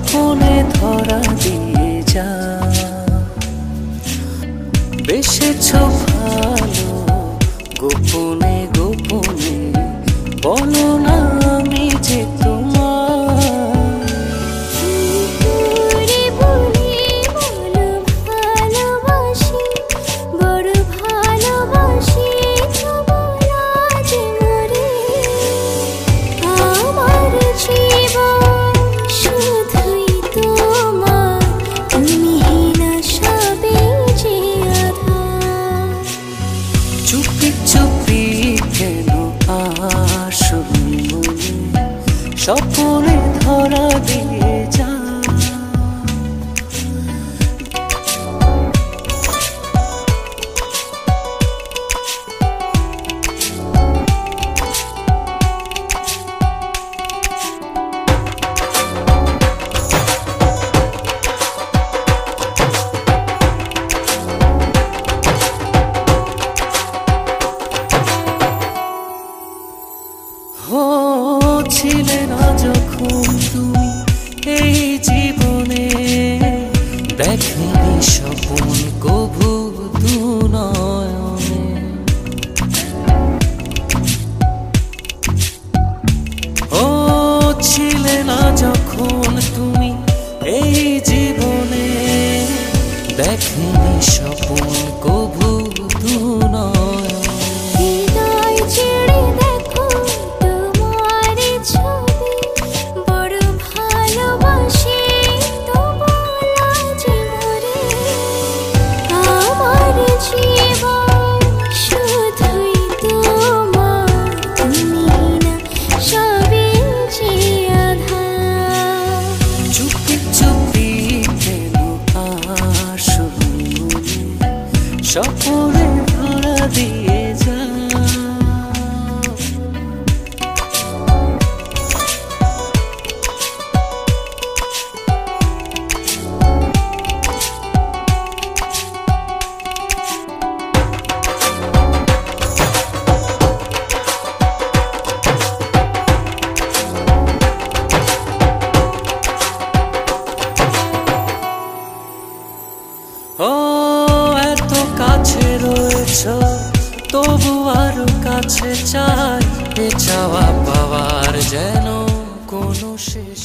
স্বপ্নে ধরা দিয়ে যা। বেসেছ ভালো গোপনে গোপনে, বলো না আমি যে চুপি চুপি কেন আসো মনে, স্বপ্নে ধরা দিয়ে যা। ছিলে না যখন তুমি এই জীবনে, দেখেনি স্বপ্ন কভু দু নয়নে। ছিলে না যখন তুমি এই জীবনে, দেখেনি স্বপ্ন কভু দু নয়নে। স্বপ্নে ধরা দিয়ে যা। এত কাছে রয়েছ তবু আরো কাছে চাই, এ চাওয়া পাওয়ার যেন কোনো শেষ